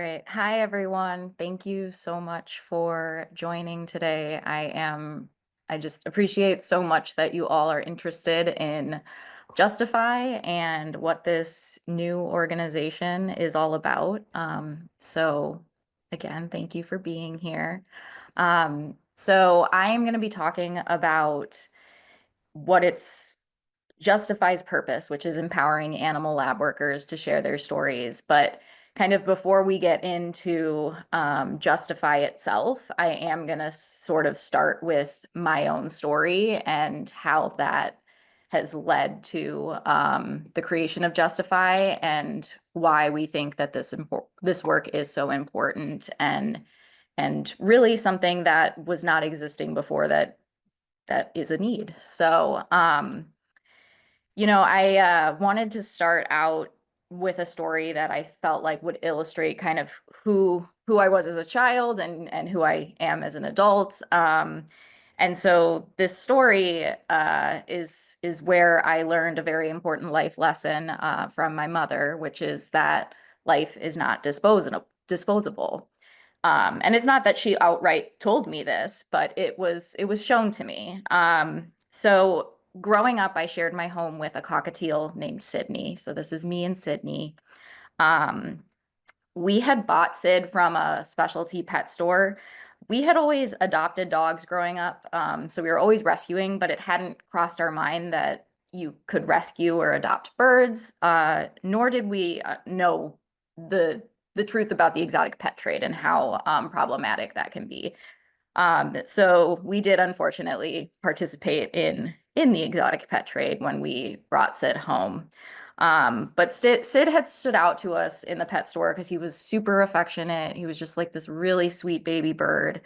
right. Hi, everyone. Thank you so much for joining today. I just appreciate so much that you all are interested in Justify and what this new organization is all about. Again, thank you for being here. So I am going to be talking about what it's Justify's purpose, which is empowering animal lab workers to share their stories. But kind of before we get into Justify itself, I am going to sort of start with my own story and how that has led to the creation of Justify and why we think that this work is so important and really something that was not existing before that is a need. I wanted to start out with a story that I felt like would illustrate kind of who I was as a child and who I am as an adult. And so this story is where I learned a very important life lesson from my mother, which is that life is not disposable. And it's not that she outright told me this, but it was shown to me. So growing up, I shared my home with a cockatiel named Sydney. So this is me and Sydney. Um, we had bought Sid from a specialty pet store. We had always adopted dogs growing up, so we were always rescuing, but it hadn't crossed our mind that you could rescue or adopt birds, nor did we know the the truth about the exotic pet trade and how problematic that can be. So we did unfortunately participate in the exotic pet trade when we brought Sid home. But Sid had stood out to us in the pet store because he was super affectionate. He was just like this really sweet baby bird.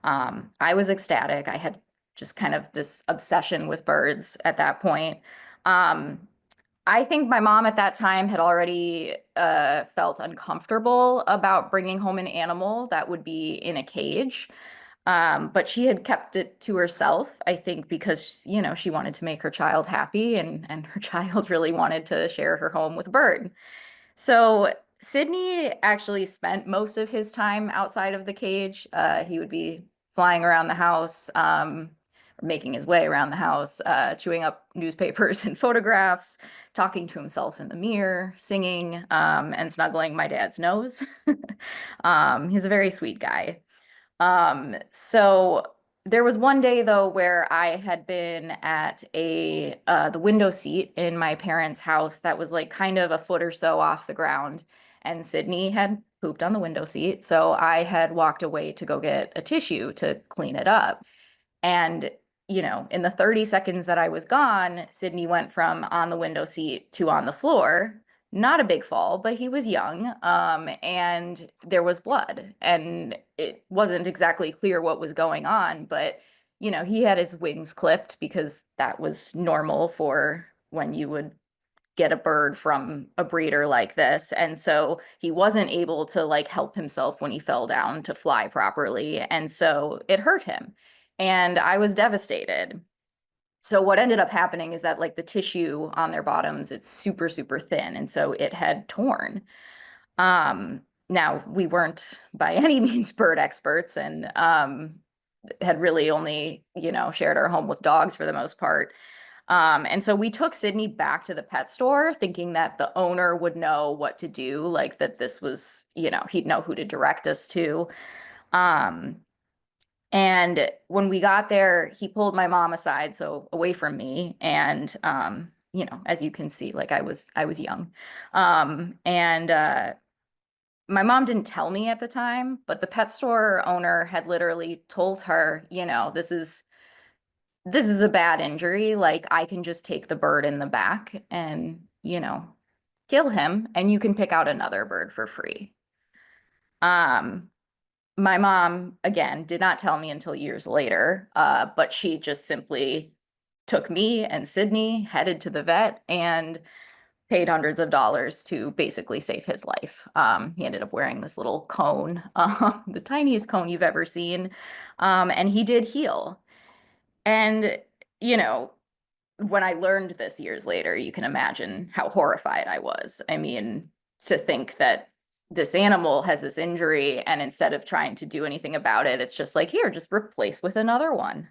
I was ecstatic. I had just kind of this obsession with birds at that point. Um, I think my mom at that time had already felt uncomfortable about bringing home an animal that would be in a cage. But she had kept it to herself, I think, because, she wanted to make her child happy and her child really wanted to share her home with a bird. So Sydney actually spent most of his time outside of the cage. He would be flying around the house, making his way around the house, chewing up newspapers and photographs, talking to himself in the mirror, singing, and snuggling my dad's nose. He's a very sweet guy. So there was one day though where I had been at the window seat in my parents' house that was like kind of a foot or so off the ground, and Sydney had pooped on the window seat. So I had walked away to go get a tissue to clean it up. And, in the 30 seconds that I was gone, Sydney went from on the window seat to on the floor. Not a big fall, but he was young, and there was blood, and it wasn't exactly clear what was going on, but he had his wings clipped because that was normal for when you would get a bird from a breeder like this. And so he wasn't able to like help himself when he fell down to fly properly. And so it hurt him. And I was devastated. So what ended up happening is that like the tissue on their bottoms, it's super, super thin. And so it had torn. Now we weren't by any means bird experts and had really only, shared our home with dogs for the most part. And so we took Sydney back to the pet store thinking that the owner would know what to do, like that this was, he'd know who to direct us to. Um, and when we got there, he pulled my mom aside, so away from me. And as you can see, like I was young. And my mom didn't tell me at the time, but the pet store owner had literally told her, this is a bad injury. Like I can just take the bird in the back and, kill him and you can pick out another bird for free. Um, my mom, again, did not tell me until years later, but she just simply took me and Sydney, headed to the vet, and paid hundreds of dollars to basically save his life. He ended up wearing this little cone, the tiniest cone you've ever seen, and he did heal. And, you know, when I learned this years later, you can imagine how horrified I was. I mean, to think that this animal has this injury, and instead of trying to do anything about it, it's just like, here, just replace with another one.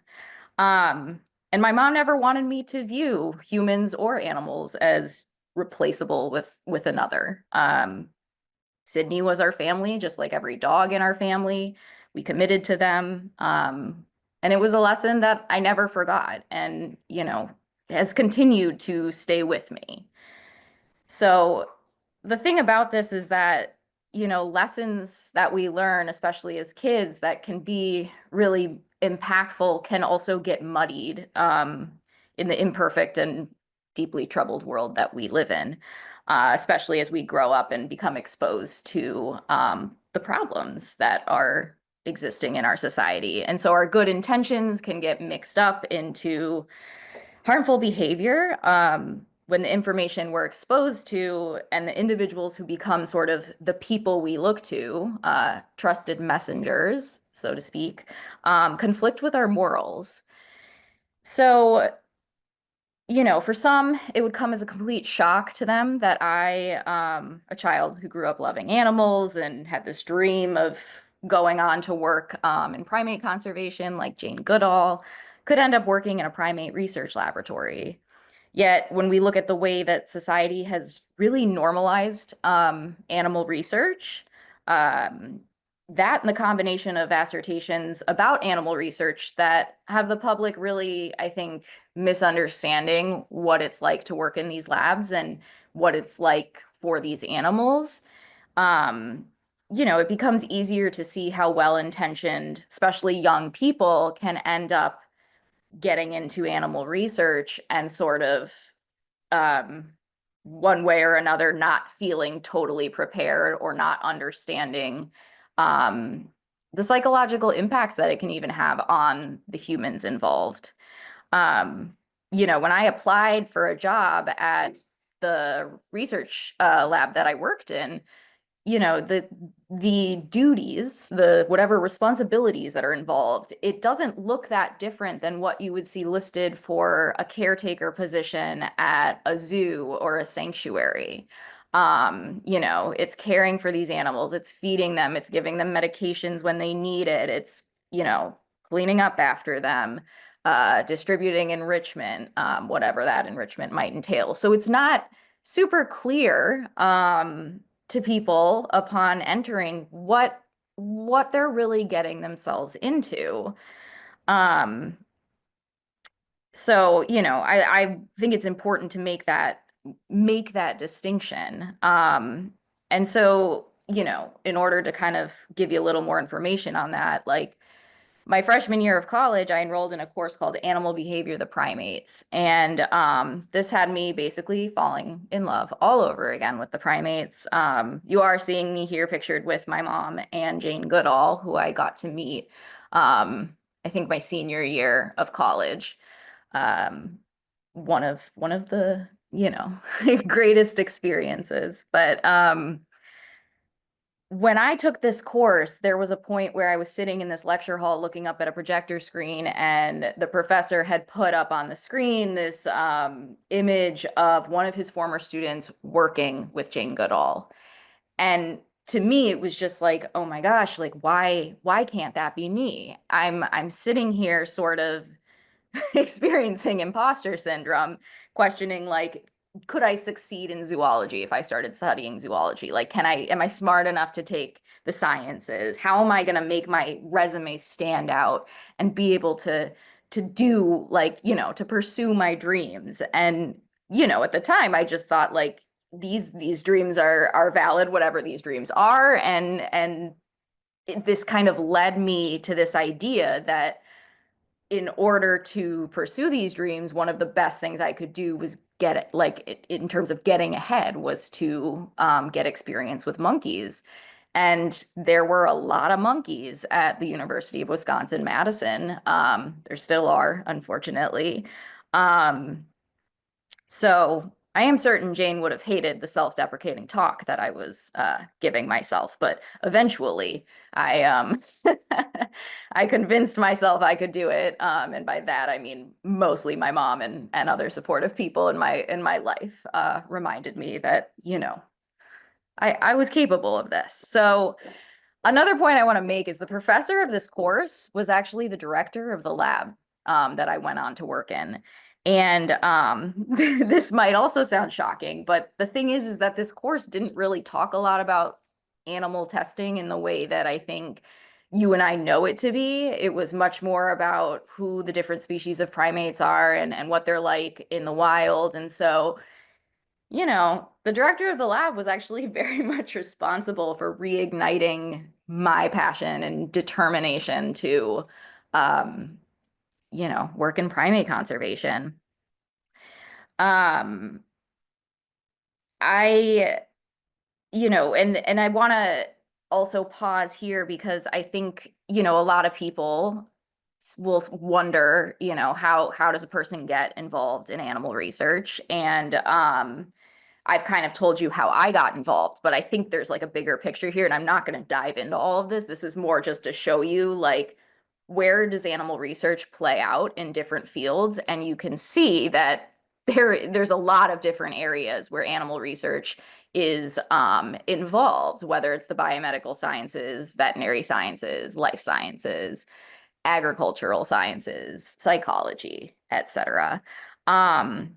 Um, and my mom never wanted me to view humans or animals as replaceable with another. Sydney was our family, just like every dog in our family. We committed to them. And it was a lesson that I never forgot and, has continued to stay with me. So the thing about this is that, lessons that we learn, especially as kids, that can be really impactful can also get muddied in the imperfect and deeply troubled world that we live in, especially as we grow up and become exposed to the problems that are existing in our society. And so our good intentions can get mixed up into harmful behavior when the information we're exposed to and the individuals who become sort of the people we look to, trusted messengers, so to speak, conflict with our morals. So, for some, it would come as a complete shock to them that a child who grew up loving animals and had this dream of going on to work in primate conservation, like Jane Goodall, could end up working in a primate research laboratory. Yet, when we look at the way that society has really normalized animal research, um, that and the combination of assertions about animal research that have the public really, I think, misunderstanding what it's like to work in these labs and what it's like for these animals. Um, it becomes easier to see how well-intentioned, especially young people, can end up getting into animal research and sort of um, one way or another not feeling totally prepared or not understanding um, the psychological impacts that it can even have on the humans involved. Um, when I applied for a job at the research lab that I worked in, the duties, the whatever responsibilities that are involved, it doesn't look that different than what you would see listed for a caretaker position at a zoo or a sanctuary. It's caring for these animals, it's feeding them, it's giving them medications when they need it, it's, cleaning up after them, distributing enrichment, whatever that enrichment might entail. So it's not super clear to people upon entering what they're really getting themselves into. Um, so, I think it's important to make that distinction. And so, in order to kind of give you a little more information on that, like my freshman year of college, I enrolled in a course called Animal Behavior, the Primates. And this had me basically falling in love all over again with the primates. You are seeing me here pictured with my mom and Jane Goodall, who I got to meet, I think my senior year of college. Um, one of the, greatest experiences. But when I took this course, there was a point where I was sitting in this lecture hall looking up at a projector screen, and the professor had put up on the screen this image of one of his former students working with Jane Goodall. And to me, it was just like, oh my gosh, like why can't that be me? I'm sitting here sort of experiencing imposter syndrome, questioning like, could I succeed in zoology if I started studying zoology? Like, am I smart enough to take the sciences? How am I going to make my resume stand out and be able to do like, to pursue my dreams? And, at the time I just thought like these dreams are valid, whatever these dreams are. And this kind of led me to this idea that in order to pursue these dreams, one of the best things I could do was get it, like in terms of getting ahead, was to get experience with monkeys. And there were a lot of monkeys at the University of Wisconsin-Madison. There still are, unfortunately. Um, so I am certain Jane would have hated the self-deprecating talk that I was giving myself, but eventually I I convinced myself I could do it. And by that I mean mostly my mom and other supportive people in my life reminded me that, I was capable of this. So another point I want to make is the professor of this course was actually the director of the lab that I went on to work in. And this might also sound shocking, but the thing is that this course didn't really talk a lot about animal testing in the way that I think you and I know it to be. It was much more about who the different species of primates are and what they're like in the wild. And so the director of the lab was actually very much responsible for reigniting my passion and determination to, um, work in primate conservation. Um, I, and I want to also pause here because I think, a lot of people will wonder, how does a person get involved in animal research? And I've kind of told you how I got involved, but I think there's like a bigger picture here, and I'm not going to dive into all of this. This is more just to show you like where does animal research play out in different fields, and you can see that there's a lot of different areas where animal research is involved, whether it's the biomedical sciences, veterinary sciences, life sciences, agricultural sciences, psychology, etc. Um,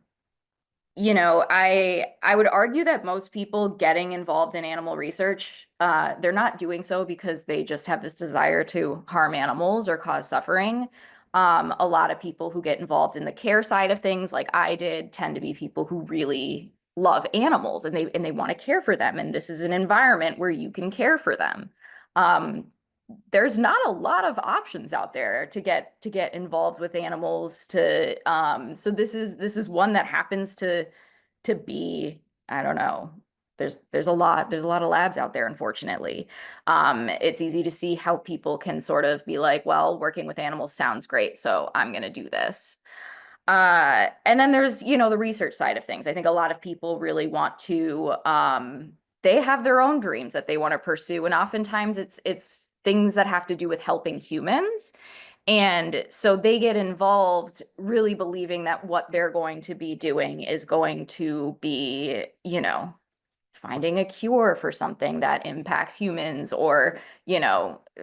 I would argue that most people getting involved in animal research, they're not doing so because they just have this desire to harm animals or cause suffering. A lot of people who get involved in the care side of things, like I did, tend to be people who really love animals and they want to care for them. And this is an environment where you can care for them. Um, there's not a lot of options out there to get involved with animals so this is one that happens to be, I don't know. There's a lot of labs out there, unfortunately. It's easy to see how people can sort of be like, well, working with animals sounds great, so I'm gonna do this. And then there's, the research side of things. I think a lot of people really want to, they have their own dreams that they want to pursue, and oftentimes it's things that have to do with helping humans. And so they get involved really believing that what they're going to be doing is going to be, finding a cure for something that impacts humans or,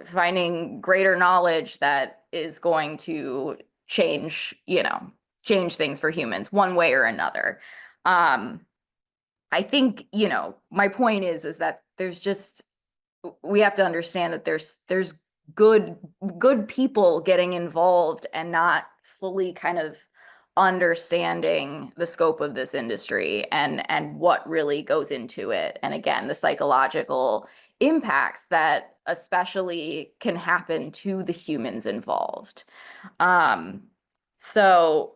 finding greater knowledge that is going to change, change things for humans one way or another. Um, I think, my point is that we have to understand that there's good good people getting involved and not fully kind of understanding the scope of this industry and what really goes into it. And again, the psychological impacts that especially can happen to the humans involved. Um, so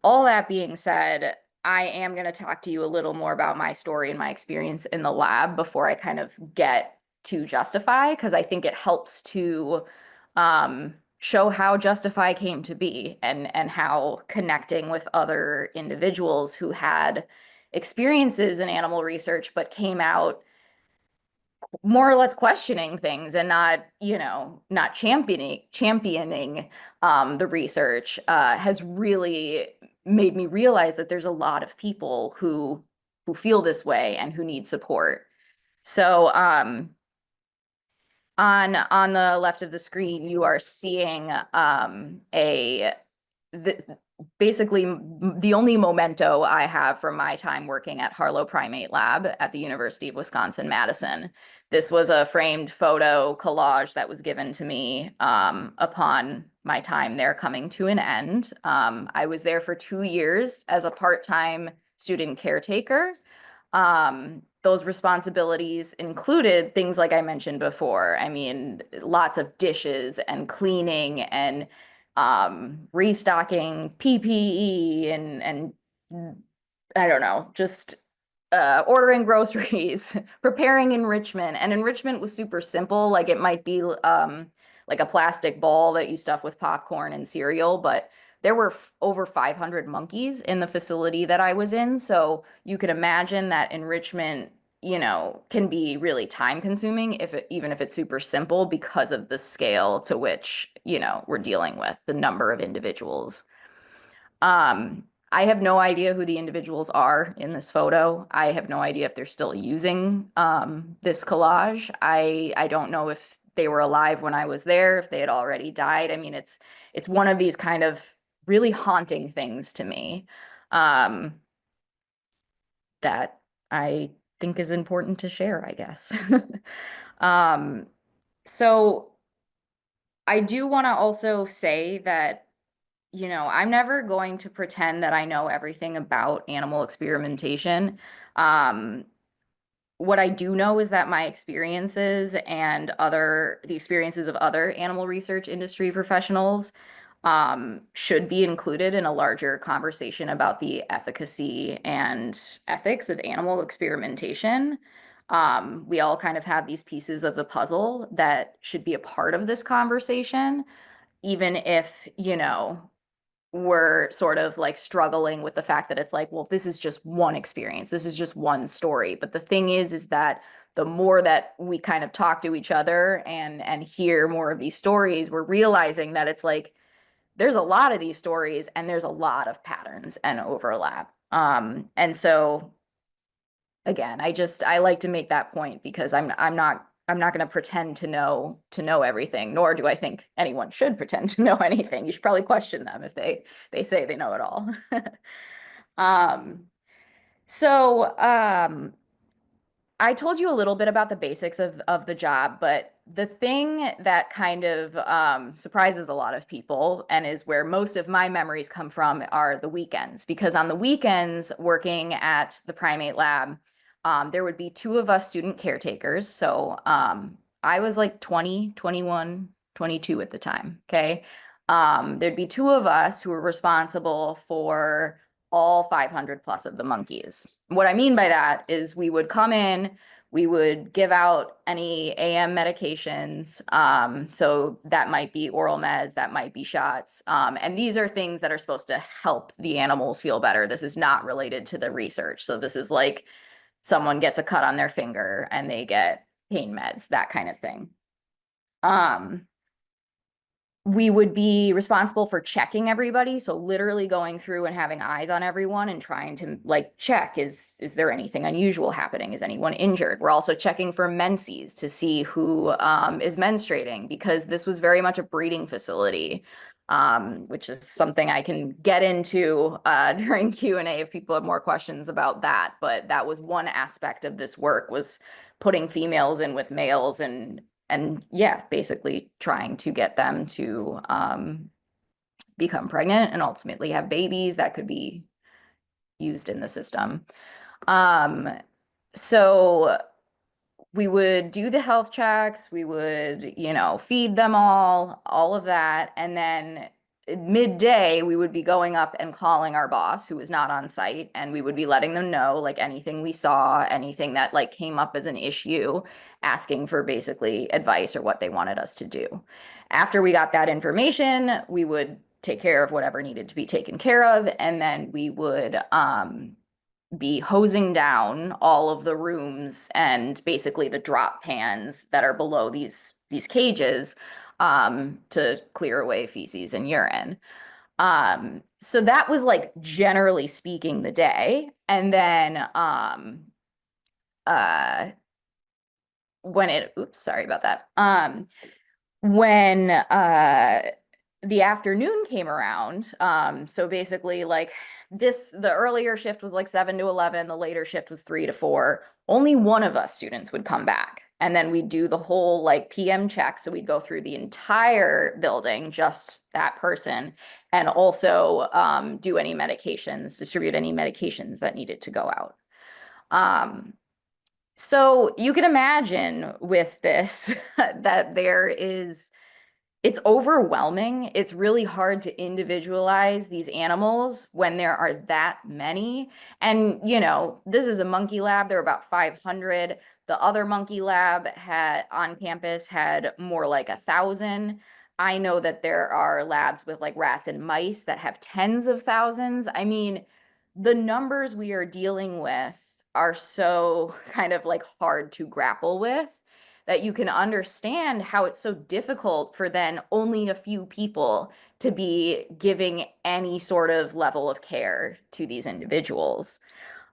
all that being said, I am going to talk to you a little more about my story and my experience in the lab before I kind of get to Justify, because I think it helps to show how Justify came to be and how connecting with other individuals who had experiences in animal research but came out more or less questioning things and not championing the research has really made me realize that there's a lot of people who feel this way and who need support. So on the left of the screen, you are seeing the, basically the only memento I have from my time working at Harlow Primate Lab at the University of Wisconsin-Madison. This was a framed photo collage that was given to me upon my time there coming to an end. I was there for 2 years as a part-time student caretaker. Those responsibilities included things like I mentioned before. I mean, lots of dishes and cleaning and restocking PPE and I don't know, just ordering groceries, preparing enrichment. And enrichment was super simple. Like it might be like a plastic ball that you stuff with popcorn and cereal, but there were over 500 monkeys in the facility that I was in. So you can imagine that enrichment, can be really time consuming even if it's super simple because of the scale to which, we're dealing with the number of individuals. I have no idea who the individuals are in this photo. I have no idea if they're still using this collage. I don't know if they were alive when I was there, if they had already died. I mean, it's one of these kind of really haunting things to me um, that I think is important to share, I guess. um, so I do want to also say that I'm never going to pretend that I know everything about animal experimentation. Um, what I do know is that my experiences and the experiences of other animal research industry professionals should be included in a larger conversation about the efficacy and ethics of animal experimentation. We all kind of have these pieces of the puzzle that should be a part of this conversation, even if, we're sort of like struggling with the fact that it's like, well, this is just one experience. This is just one story. But the thing is that the more that we kind of talk to each other and hear more of these stories, we're realizing that it's like there's a lot of these stories and there's a lot of patterns and overlap. And so again, I like to make that point because I'm not going to pretend to know everything, nor do I think anyone should pretend to know anything. You should probably question them if they say they know it all. Um, so I told you a little bit about the basics of the job, but the thing that kind of surprises a lot of people and is where most of my memories come from are the weekends. Because on the weekends, working at the Primate Lab, there would be two of us student caretakers. So I was like 20, 21, 22 at the time. Okay. There'd be two of us who were responsible for all 500 plus of the monkeys. What I mean by that is we would come in, we would give out any AM medications. So that might be oral meds, that might be shots. And these are things that are supposed to help the animals feel better. This is not related to the research. So this is like someone gets a cut on their finger and they get pain meds, that kind of thing. We would be responsible for checking everybody, so literally going through and having eyes on everyone and trying to like check, is there anything unusual happening? Is anyone injured? We're also checking for menses to see who is menstruating, because this was very much a breeding facility, which is something I can get into during Q&A if people have more questions about that. But that was one aspect of this work, was putting females in with males and yeah, basically trying to get them to become pregnant and ultimately have babies that could be used in the system. So we would do the health checks, we would, feed them all of that. And then midday, we would be going up and calling our boss, who was not on site, and we would be letting them know like anything we saw, anything that like came up as an issue, asking for basically advice or what they wanted us to do. After we got that information, we would take care of whatever needed to be taken care of, and then we would be hosing down all of the rooms and basically the drop pans that are below these cages to clear away feces and urine. So that was like generally speaking the day. And then oops, sorry about that. When the afternoon came around, so basically like the earlier shift was like 7 to 11, the later shift was 3 to 4. Only one of us students would come back. And then we'd do the whole like PM check. So we'd go through the entire building, just that person, and also do any medications, distribute any medications that needed to go out. So you can imagine with this that it's overwhelming. It's really hard to individualize these animals when there are that many. And, this is a monkey lab. There were about 500. The other monkey lab on campus had more like 1,000. I know that there are labs with like rats and mice that have tens of thousands. I mean, the numbers we are dealing with are so kind of like hard to grapple with. that you can understand how it's so difficult for then only a few people to be giving any sort of level of care to these individuals.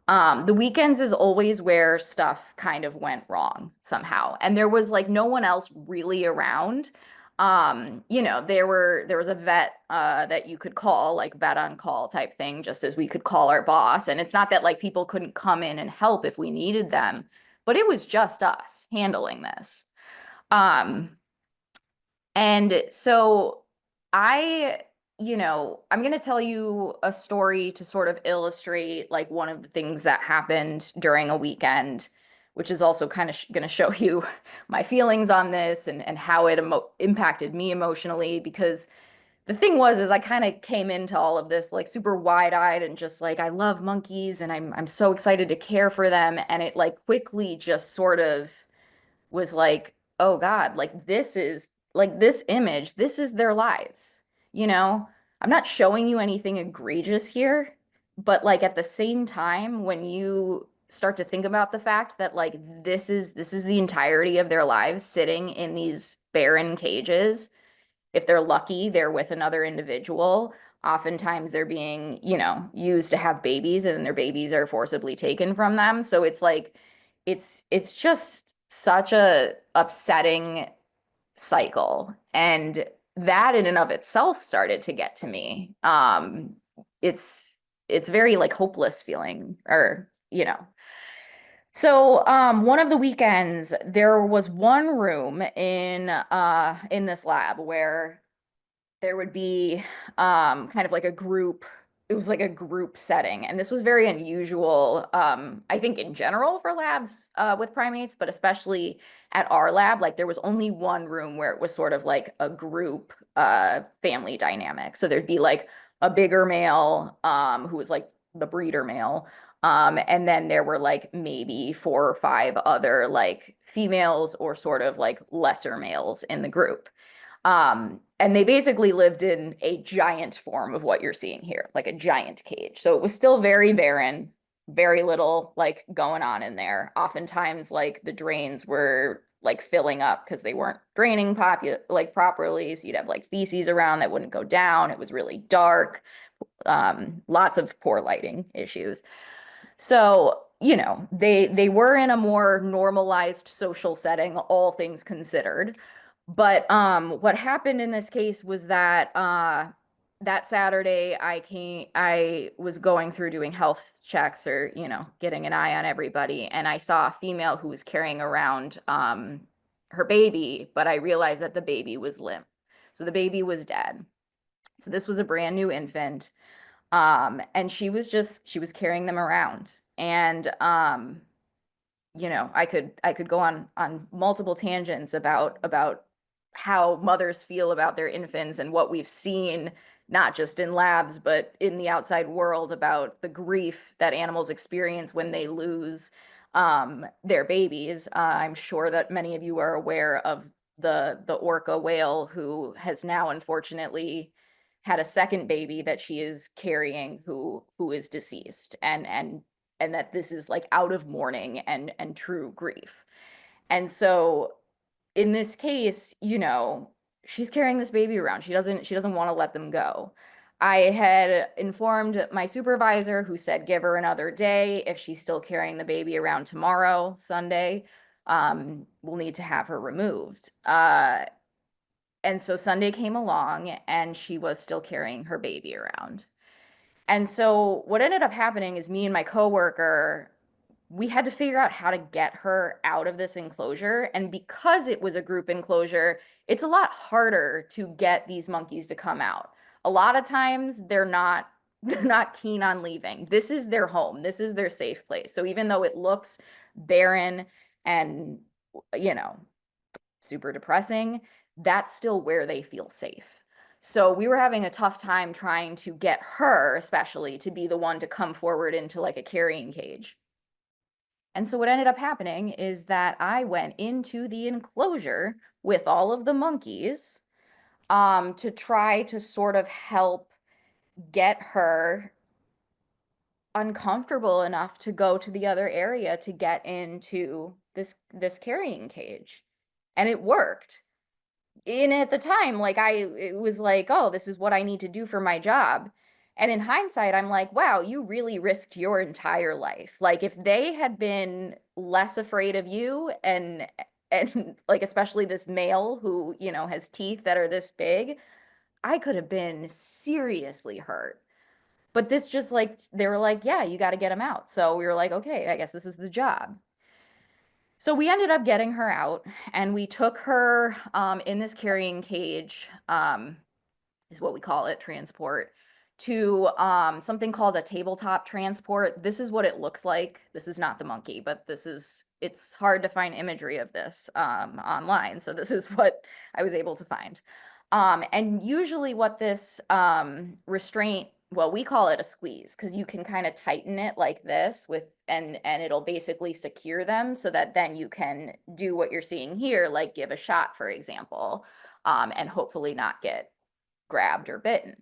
The weekends is always where stuff kind of went wrong somehow. And there was like no one else really around. There was a vet that you could call, like vet on call type thing, just as we could call our boss. And it's not that like people couldn't come in and help if we needed them, but it was just us handling this. Um, and so I, I'm going to tell you a story to sort of illustrate like one of the things that happened during a weekend, which is also kind of going to show you my feelings on this and how it impacted me emotionally. Because the thing was, is I kind of came into all of this like super wide-eyed and just like, I love monkeys and I'm so excited to care for them. And it like quickly just sort of was like, oh God, like this is like this image, this is their lives. You know, I'm not showing you anything egregious here, but like at the same time, when you start to think about the fact that like this is the entirety of their lives sitting in these barren cages. If they're lucky, they're with another individual. Oftentimes they're being, used to have babies and their babies are forcibly taken from them. So it's like it's just such a upsetting cycle. And that in and of itself started to get to me. It's it's very like hopeless feeling or, So, one of the weekends, there was one room in this lab where there would be kind of like a group. It was like a group setting, and this was very unusual, I think in general for labs with primates, but especially at our lab. Like there was only one room where it was sort of like a group family dynamic. So there'd be like a bigger male who was like the breeder male. And then there were like maybe 4 or 5 other like females or sort of like lesser males in the group. And they basically lived in a giant form of what you're seeing here, like a giant cage. So it was still very barren, very little like going on in there. Oftentimes, like the drains were like filling up because they weren't draining like properly. So you'd have like feces around that wouldn't go down. It was really dark. Lots of poor lighting issues. So, they were in a more normalized social setting, all things considered. But what happened in this case was that that Saturday I was going through doing health checks or, getting an eye on everybody, and I saw a female who was carrying around her baby, but I realized that the baby was limp. So the baby was dead. So this was a brand new infant. And she was carrying them around. And I could go on multiple tangents about how mothers feel about their infants and what we've seen, not just in labs, but in the outside world, about the grief that animals experience when they lose their babies. I'm sure that many of you are aware of the orca whale who has now unfortunately had a second baby that she is carrying who is deceased, and that this is like out of mourning and true grief. And so in this case, she's carrying this baby around. She doesn't want to let them go. I had informed my supervisor, who said give her another day. If she's still carrying the baby around tomorrow, Sunday, we'll need to have her removed. And so Sunday came along and she was still carrying her baby around. And so what ended up happening is me and my coworker, we had to figure out how to get her out of this enclosure. And because it was a group enclosure, it's a lot harder to get these monkeys to come out. A lot of times they're not keen on leaving. This is their home. This is their safe place. So even though it looks barren and, you know, super depressing, that's still where they feel safe. So we were having a tough time trying to get her, especially, to be the one to come forward into like a carrying cage. And so what ended up happening is that I went into the enclosure with all of the monkeys to try to sort of help get her uncomfortable enough to go to the other area to get into this carrying cage. And it worked. And at the time, like it was like, oh, this is what I need to do for my job. And in hindsight, I'm like, wow, you really risked your entire life. Like if they had been less afraid of you and like especially this male who, you know, has teeth that are this big, I could have been seriously hurt. But this just like they were like, yeah, you got to get him out. So we were like, okay, I guess this is the job. So we ended up getting her out and we took her in this carrying cage, is what we call it, transport, to something called a tabletop transport. This is what it looks like. This is not the monkey, but it's hard to find imagery of this online. So this is what I was able to find. And usually what this restraint, well, we call it a squeeze because you can kind of tighten it like this with, and it'll basically secure them so that then you can do what you're seeing here, like give a shot, for example, and hopefully not get grabbed or bitten.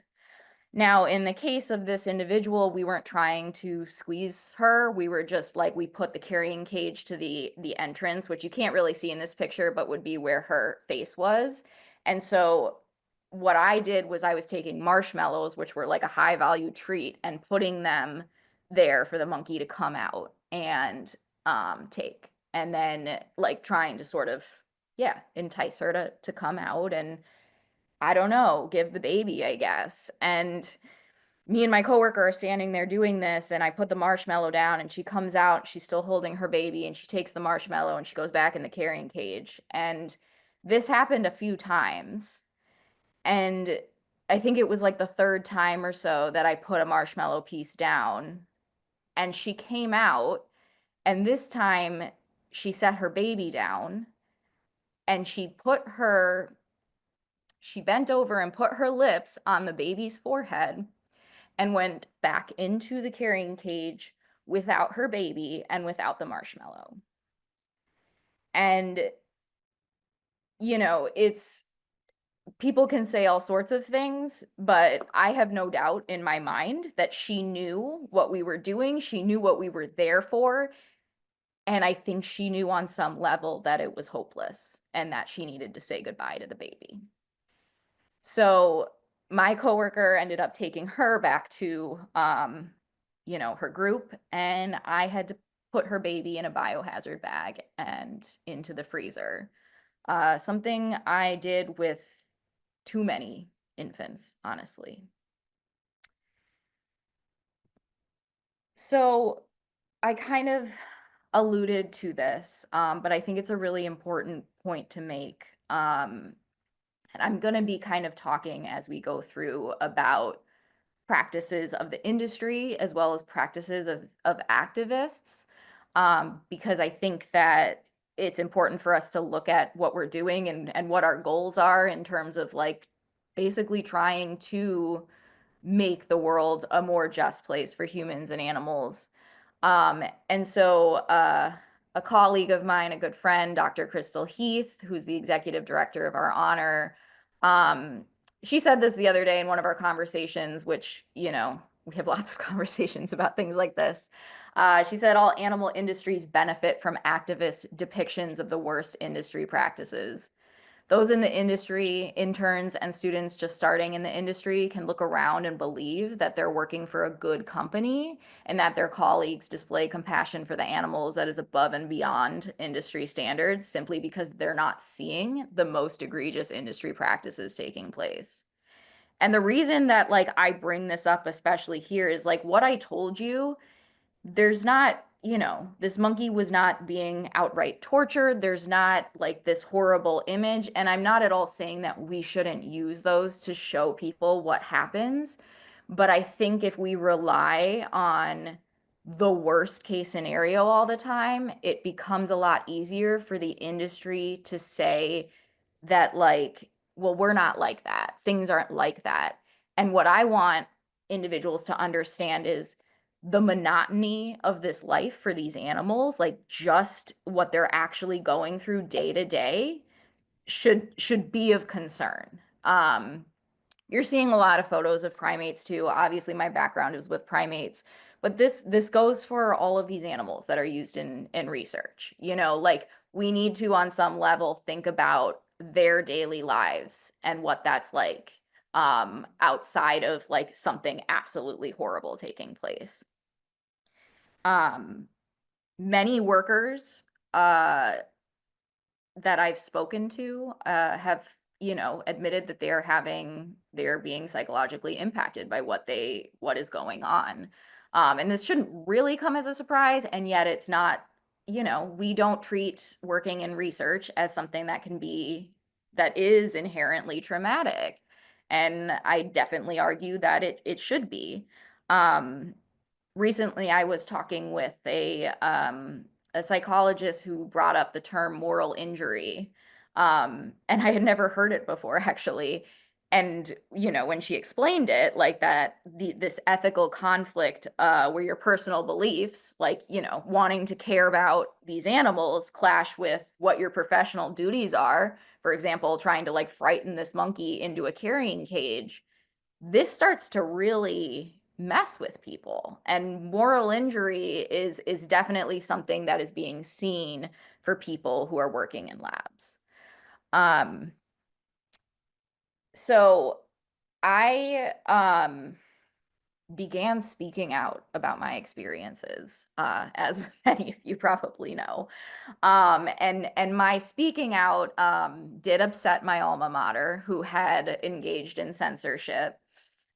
Now, in the case of this individual, we weren't trying to squeeze her. We were just like, we put the carrying cage to the entrance, which you can't really see in this picture, but would be where her face was. And so what I did was I was taking marshmallows, which were like a high value treat, and putting them there for the monkey to come out and take. And then like trying to sort of, yeah, entice her to come out and I don't know, give the baby, I guess. And me and my coworker are standing there doing this, and I put the marshmallow down, and she comes out, she's still holding her baby, and she takes the marshmallow and she goes back in the carrying cage. And this happened a few times. And I think it was like the third time or so that I put a marshmallow piece down, and she came out, and this time she set her baby down and she bent over and put her lips on the baby's forehead and went back into the carrying cage without her baby and without the marshmallow. And, you know, it's people can say all sorts of things, but I have no doubt in my mind that she knew what we were doing. She knew what we were there for. And I think she knew on some level that it was hopeless and that she needed to say goodbye to the baby. So my coworker ended up taking her back to, you know, her group, and I had to put her baby in a biohazard bag and into the freezer. Something I did with too many infants, honestly. So I kind of alluded to this, but I think it's a really important point to make. And I'm going to be kind of talking as we go through about practices of the industry as well as practices of activists, because I think that it's important for us to look at what we're doing and what our goals are in terms of like basically trying to make the world a more just place for humans and animals. And so a colleague of mine, a good friend, Dr. Crystal Heath, who's the executive director of our honor, um, she said this the other day in one of our conversations, which, you know, we have lots of conversations about things like this. She said all animal industries benefit from activist depictions of the worst industry practices. Those in the industry, interns and students just starting in the industry can look around and believe that they're working for a good company and that their colleagues display compassion for the animals that is above and beyond industry standards simply because they're not seeing the most egregious industry practices taking place. And the reason that like I bring this up especially here is like what I told you, there's not, you know, this monkey was not being outright tortured. There's not like this horrible image. And I'm not at all saying that we shouldn't use those to show people what happens. But I think if we rely on the worst case scenario all the time, it becomes a lot easier for the industry to say that, like, well, we're not like that. Things aren't like that. And what I want individuals to understand is the monotony of this life for these animals, like just what they're actually going through day to day, should be of concern. You're seeing a lot of photos of primates too. Obviously, my background is with primates, but this goes for all of these animals that are used in research. You know, like we need to, on some level, think about their daily lives and what that's like, outside of like something absolutely horrible taking place. Um, Many workers, uh, that I've spoken to, have, admitted that they're being psychologically impacted by what is going on. And this shouldn't really come as a surprise, and yet it's not, we don't treat working in research as something that is inherently traumatic. And I definitely argue that it should be. Um, Recently I was talking with a psychologist who brought up the term moral injury. And I had never heard it before actually. And when she explained it, like that, this ethical conflict, where your personal beliefs, like wanting to care about these animals, clash with what your professional duties are. For example, trying to like frighten this monkey into a carrying cage, this starts to really mess with people. And moral injury is definitely something that is being seen for people who are working in labs. Um, so I began speaking out about my experiences, as many of you probably know. And my speaking out did upset my alma mater, who had engaged in censorship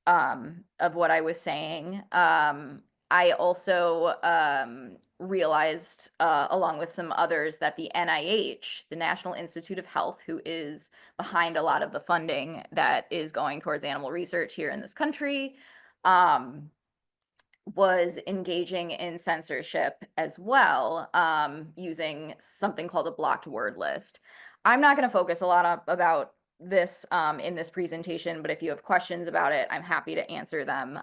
of what I was saying. I also realized, along with some others, that the NIH, the National Institute of Health, who is behind a lot of the funding that is going towards animal research here in this country, um, was engaging in censorship as well, using something called a blocked word list. I'm not going to focus a lot about this in this presentation, but if you have questions about it, I'm happy to answer them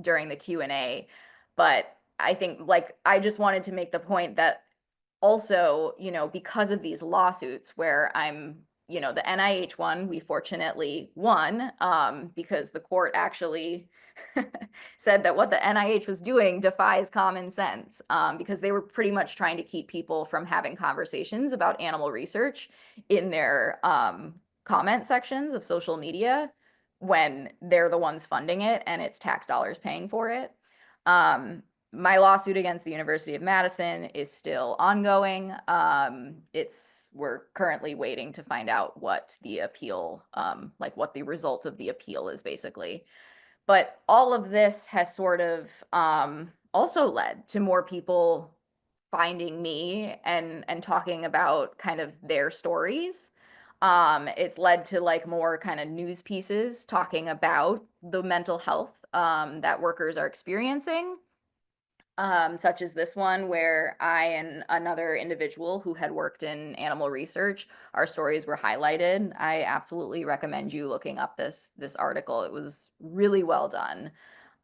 during the Q&A. But I think, like, I just wanted to make the point that also, because of these lawsuits where the NIH one, we fortunately won, because the court actually said that what the NIH was doing defies common sense, because they were pretty much trying to keep people from having conversations about animal research in their comment sections of social media when they're the ones funding it and it's tax dollars paying for it. My lawsuit against the University of Madison is still ongoing. We're currently waiting to find out what the appeal, like what the result of the appeal is, basically. But all of this has sort of also led to more people finding me and talking about kind of their stories. It's led to like more kind of news pieces talking about the mental health that workers are experiencing, such as this one where I and another individual who had worked in animal research, our stories were highlighted. I absolutely recommend you looking up this article. It was really well done.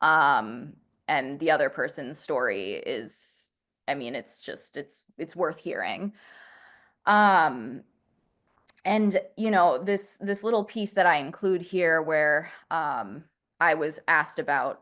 Um, and the other person's story is, I mean, it's worth hearing. Um, and this little piece that I include here where I was asked about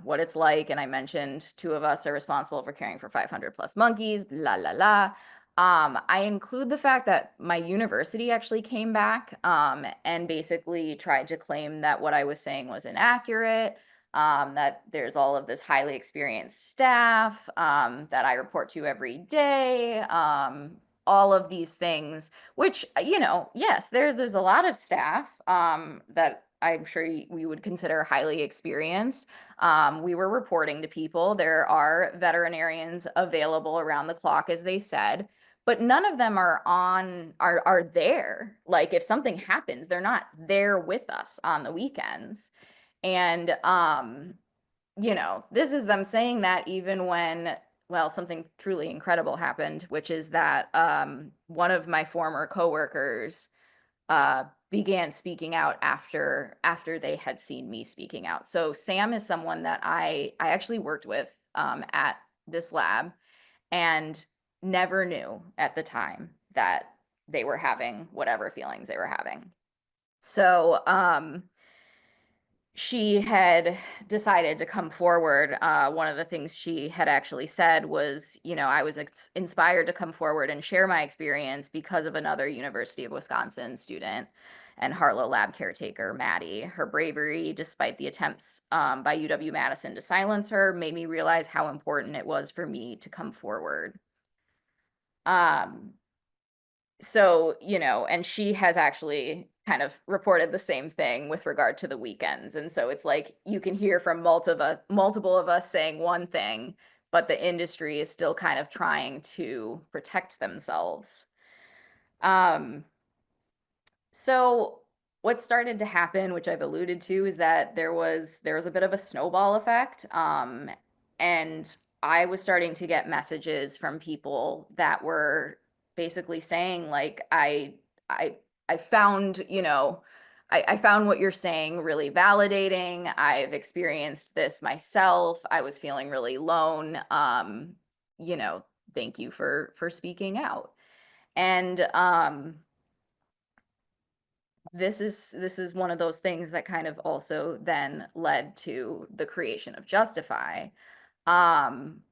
what it's like, and I mentioned two of us are responsible for caring for 500 plus monkeys, la la la. I include the fact that my university actually came back and basically tried to claim that what I was saying was inaccurate, that there's all of this highly experienced staff that I report to every day, all of these things, which, yes, there's a lot of staff that I'm sure we would consider highly experienced. We were reporting to people. There are veterinarians available around the clock, as they said, but none of them are there. Like if something happens, they're not there with us on the weekends. And this is them saying that even when, well, something truly incredible happened, which is that one of my former coworkers began speaking out after they had seen me speaking out. So Sam is someone that I actually worked with at this lab and never knew at the time that they were having whatever feelings they were having. So she had decided to come forward. One of the things she had actually said was, I was inspired to come forward and share my experience because of another University of Wisconsin student and Harlow lab caretaker, Maddie. Her bravery, despite the attempts by UW-Madison to silence her, made me realize how important it was for me to come forward. So, and she has actually kind of reported the same thing with regard to the weekends. And so it's like you can hear from multiple of us saying one thing, but the industry is still kind of trying to protect themselves. Um, so what started to happen, which I've alluded to, is that there was a bit of a snowball effect. And I was starting to get messages from people that were basically saying, like, I I found, I found what you're saying really validating. I've experienced this myself. I was feeling really alone. You know, thank you for speaking out. And this is one of those things that kind of also then led to the creation of Justify. Um,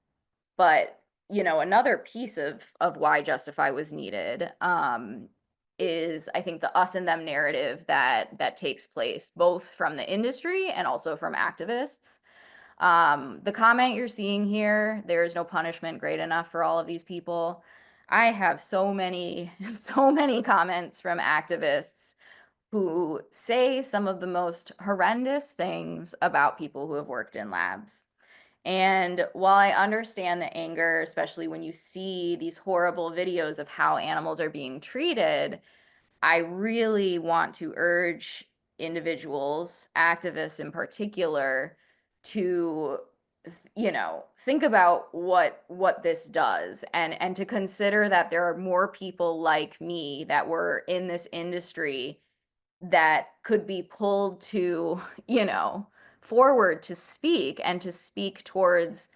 but another piece of why Justify was needed is, I think, the us and them narrative that takes place both from the industry and also from activists. The comment you're seeing here, there is no punishment great enough for all of these people. I have so many, so many comments from activists who say some of the most horrendous things about people who have worked in labs. And while I understand the anger, especially when you see these horrible videos of how animals are being treated, I really want to urge individuals, activists in particular, to think about what this does, and to consider that there are more people like me that were in this industry that could be pulled to, forward to speak and to speak towards,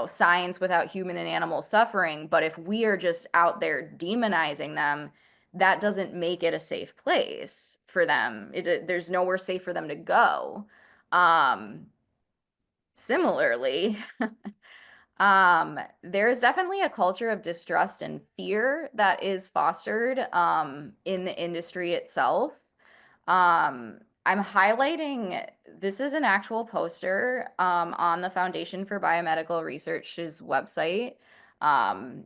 science without human and animal suffering. But if we are just out there demonizing them, that doesn't make it a safe place for them. There's nowhere safe for them to go. Um, Similarly, there's definitely a culture of distrust and fear that is fostered in the industry itself. I'm highlighting, this is an actual poster on the Foundation for Biomedical Research's website. And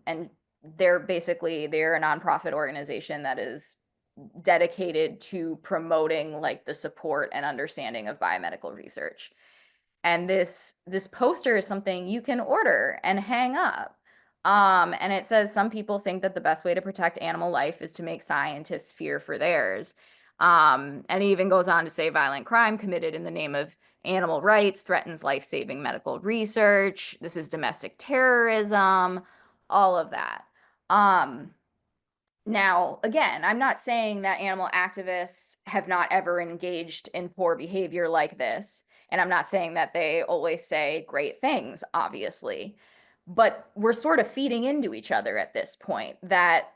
they're a nonprofit organization that is dedicated to promoting like the support and understanding of biomedical research. And this poster is something you can order and hang up. And it says some people think that the best way to protect animal life is to make scientists fear for theirs. And it even goes on to say violent crime committed in the name of animal rights threatens life-saving medical research. This is domestic terrorism, all of that. Now, again, I'm not saying that animal activists have not ever engaged in poor behavior like this. And I'm not saying that they always say great things, obviously. But we're sort of feeding into each other at this point, that,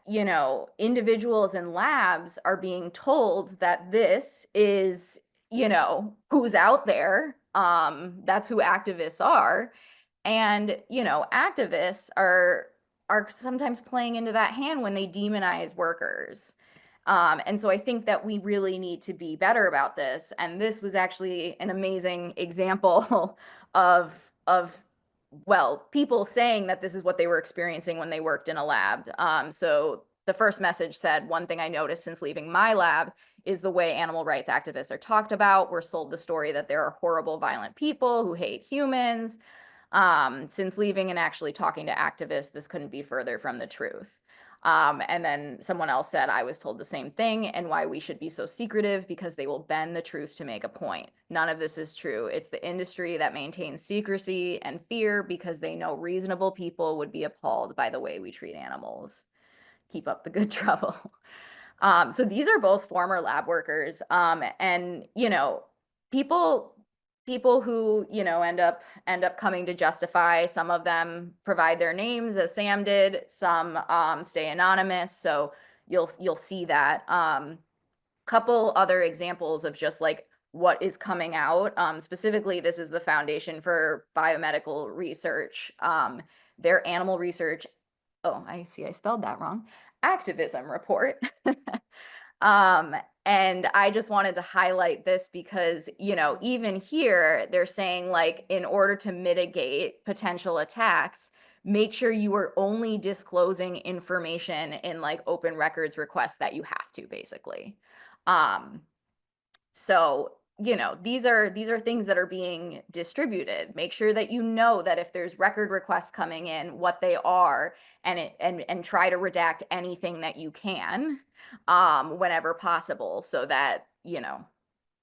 individuals in labs are being told that this is, who's out there. That's who activists are. And, activists are sometimes playing into that hand when they demonize workers. And so I think that we really need to be better about this. And this was actually an amazing example of well, people saying that this is what they were experiencing when they worked in a lab. So the first message said, one thing I noticed since leaving my lab is the way animal rights activists are talked about. We're sold the story that there are horrible, violent people who hate humans. Since leaving and actually talking to activists, this couldn't be further from the truth. And then someone else said, I was told the same thing, and why we should be so secretive because they will bend the truth to make a point. None of this is true. It's the industry that maintains secrecy and fear because they know reasonable people would be appalled by the way we treat animals. Keep up the good trouble. So these are both former lab workers. And people who end up coming to Justify, some of them provide their names, as Sam did, some stay anonymous, so you'll see that. Couple other examples of just like what is coming out. Specifically, this is the Foundation for Biomedical Research. Their animal research, oh, I see, I spelled that wrong, activism report. Um, and I just wanted to highlight this because, you know, even here, they're saying, like, in order to mitigate potential attacks, make sure you are only disclosing information in like open records requests that you have to, basically. Um, so, you know, these are things that are being distributed. Make sure that you know that if there's record requests coming in, what they are, and try to redact anything that you can, whenever possible, so that, you know,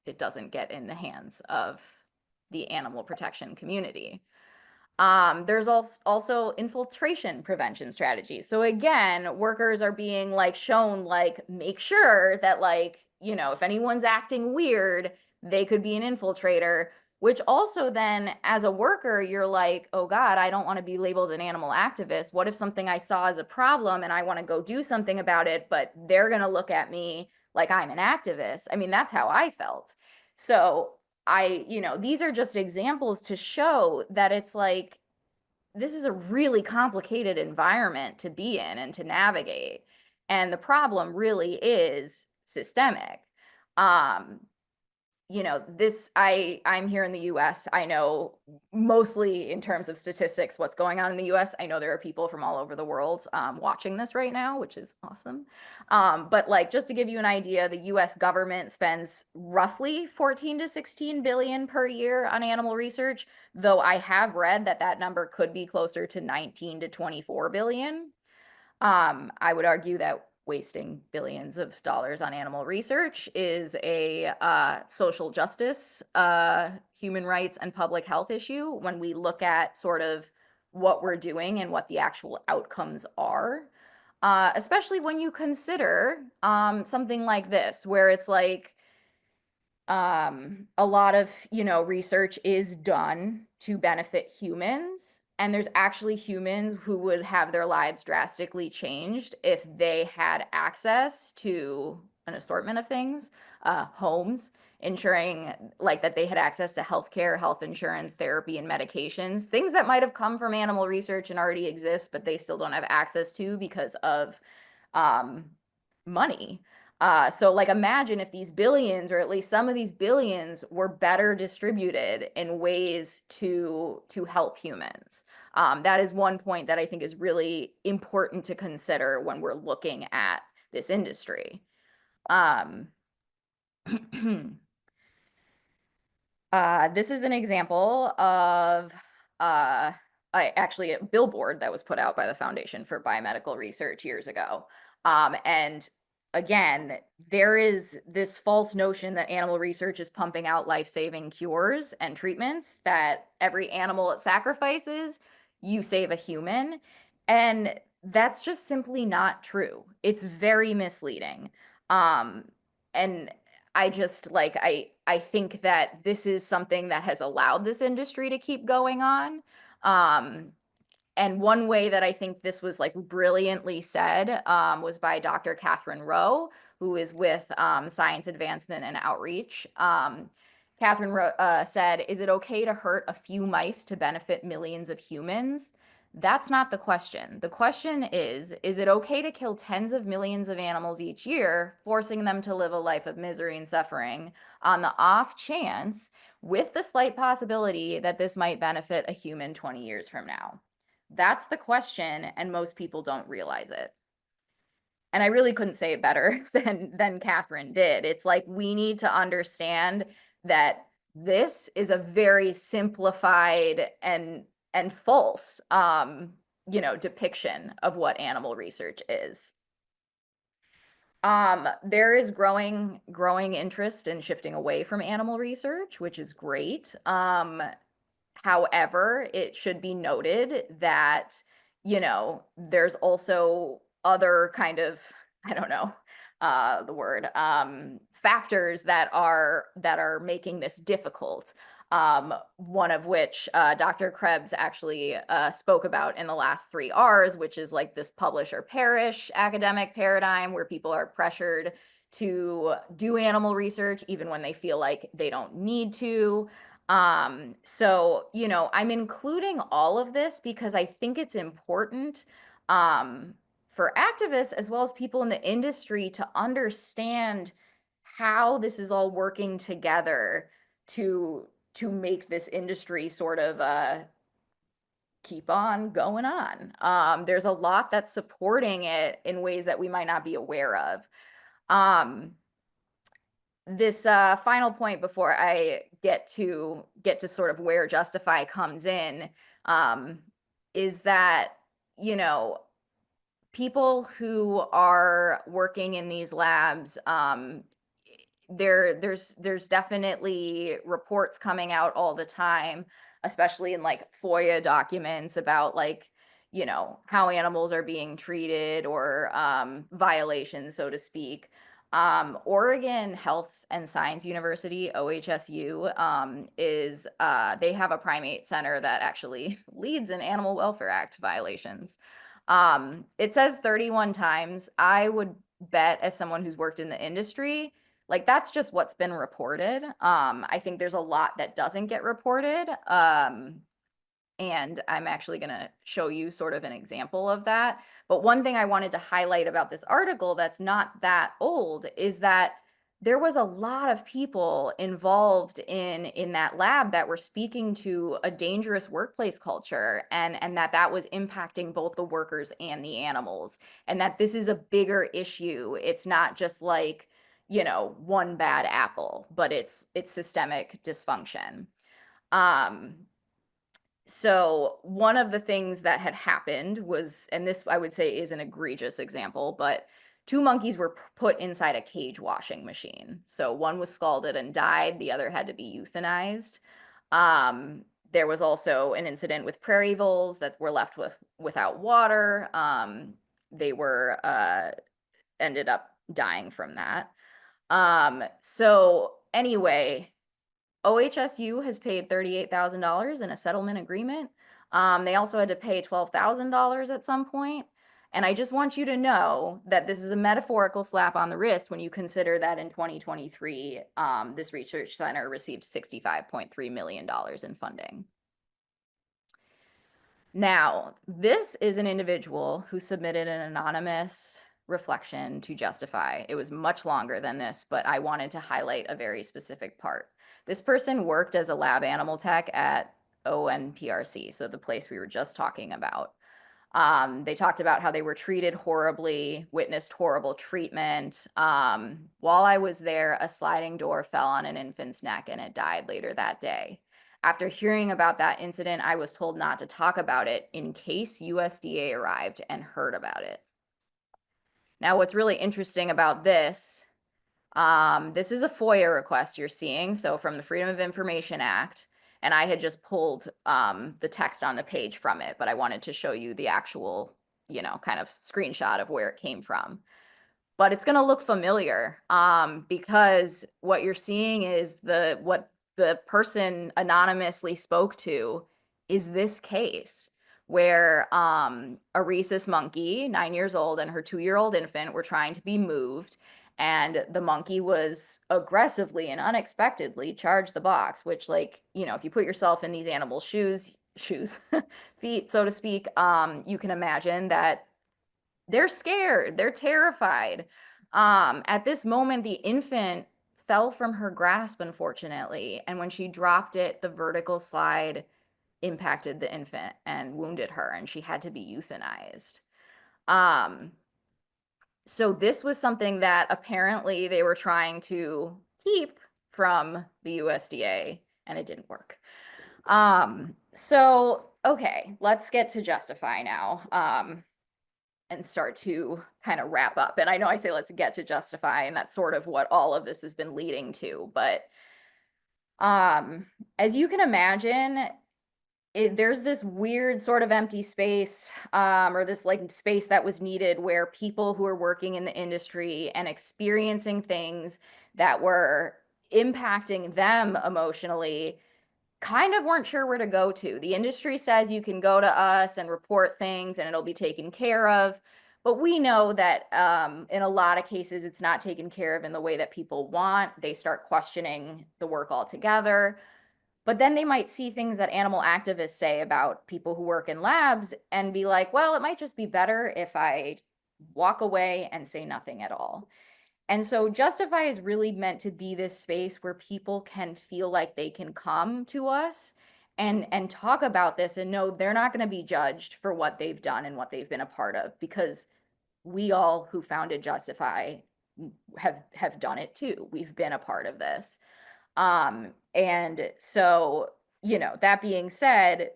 it doesn't get in the hands of the animal protection community. There's also infiltration prevention strategies. So again, workers are being like shown, like, make sure that, like, you know, if anyone's acting weird, they could be an infiltrator, which also then as a worker, you're like, oh God, I don't want to be labeled an animal activist. What if something I saw as a problem and I want to go do something about it, but they're going to look at me like I'm an activist? I mean, that's how I felt. So you know, these are just examples to show that it's like, this is a really complicated environment to be in and to navigate. And the problem really is systemic. Um, you know, I'm here in the US. I know mostly in terms of statistics what's going on in the US. I know there are people from all over the world watching this right now, which is awesome. But like, just to give you an idea, the US government spends roughly 14 to 16 billion per year on animal research, though I have read that that number could be closer to 19 to 24 billion. I would argue that wasting billions of dollars on animal research is a social justice, human rights, and public health issue when we look at sort of what we're doing and what the actual outcomes are. Especially when you consider something like this, where it's like, a lot of, you know, research is done to benefit humans, and there's actually humans who would have their lives drastically changed if they had access to an assortment of things, homes, ensuring like that they had access to healthcare, health insurance, therapy, and medications, things that might have come from animal research and already exist, but they still don't have access to because of um, money. So like, imagine if these billions, or at least some of these billions, were better distributed in ways to help humans. That is one point that I think is really important to consider when we're looking at this industry. Um, this is an example of actually a billboard that was put out by the Foundation for Biomedical Research years ago. And again, there is this false notion that animal research is pumping out life-saving cures and treatments, that every animal it sacrifices, you save a human. And that's just simply not true. It's very misleading. And I just like, I think that this is something that has allowed this industry to keep going on. And one way that I think this was like brilliantly said was by Dr. Catherine Rowe, who is with Science Advancement and Outreach. Catherine Rowe said, "Is it okay to hurt a few mice to benefit millions of humans? That's not the question. The question is it okay to kill tens of millions of animals each year, forcing them to live a life of misery and suffering on the off chance, with the slight possibility that this might benefit a human 20 years from now?" That's the question, and most people don't realize it. And I really couldn't say it better than Catherine did. It's like, we need to understand that this is a very simplified and false, you know, depiction of what animal research is. There is growing interest in shifting away from animal research, which is great. However, it should be noted that, you know, there's also other kind of, I don't know, the word, factors that are making this difficult. One of which Dr. Krebs actually spoke about in the last 3 Rs, which is like this publish or perish academic paradigm, where people are pressured to do animal research, even when they feel like they don't need to. So, I'm including all of this because I think it's important um, for activists as well as people in the industry to understand how this is all working together to make this industry sort of keep on going on. There's a lot that's supporting it in ways that we might not be aware of. Um, this final point before I get to sort of where Justify comes in um, is that you know people who are working in these labs, there's definitely reports coming out all the time, especially in like FOIA documents about like, how animals are being treated or violations, so to speak. Oregon Health and Science University, OHSU, they have a primate center that actually leads in Animal Welfare Act violations. It says 31 times. I would bet, as someone who's worked in the industry, like that's just what's been reported. I think there's a lot that doesn't get reported. And I'm actually going to show you sort of an example of that. But one thing I wanted to highlight about this article that's not that old is that there was a lot of people involved in that lab that were speaking to a dangerous workplace culture, and that was impacting both the workers and the animals, and that this is a bigger issue. It's not just like, one bad apple, but it's systemic dysfunction. Um, so one of the things that had happened was, and this I would say is an egregious example, but two monkeys were put inside a cage washing machine. So one was scalded and died, the other had to be euthanized. There was also an incident with prairie voles that were left without water. They were ended up dying from that. So anyway, OHSU has paid $38,000 in a settlement agreement. They also had to pay $12,000 at some point. And I just want you to know that this is a metaphorical slap on the wrist when you consider that in 2023, this research center received $65.3 million in funding. Now, this is an individual who submitted an anonymous reflection to Justify. It was much longer than this, but I wanted to highlight a very specific part. This person worked as a lab animal tech at ONPRC, so the place we were just talking about. They talked about how they were treated horribly, witnessed horrible treatment. While I was there, a sliding door fell on an infant's neck and it died later that day. After hearing about that incident, I was told not to talk about it in case USDA arrived and heard about it. Now, what's really interesting about this is a FOIA request you're seeing, so from the Freedom of Information Act, and I had just pulled the text on the page from it, but I wanted to show you the actual, kind of screenshot of where it came from. But it's going to look familiar because what you're seeing is what the person anonymously spoke to is this case where a rhesus monkey, 9 years old, and her 2-year-old infant were trying to be moved, and the monkey was aggressively and unexpectedly charged the box, which, like, if you put yourself in these animals' shoes, feet, so to speak, you can imagine that they're scared, they're terrified. At this moment, the infant fell from her grasp, unfortunately, and when she dropped it, the vertical slide impacted the infant and wounded her, and she had to be euthanized. So this was something that apparently they were trying to keep from the USDA, and it didn't work. So, okay, let's get to Justify now, and start to kind of wrap up. And I know I say let's get to Justify, and that's sort of what all of this has been leading to, but as you can imagine, there's this weird sort of empty space, or this like space that was needed where people who are working in the industry and experiencing things that were impacting them emotionally kind of weren't sure where to go to. The industry says you can go to us and report things and it'll be taken care of. But we know that in a lot of cases, it's not taken care of in the way that people want. They start questioning the work altogether. But then they might see things that animal activists say about people who work in labs and be like, well, it might just be better if I walk away and say nothing at all. And so Justify is really meant to be this space where people can feel like they can come to us and talk about this and know they're not going to be judged for what they've done and what they've been a part of, because we all who founded Justify have done it too. We've been a part of this. And so, that being said,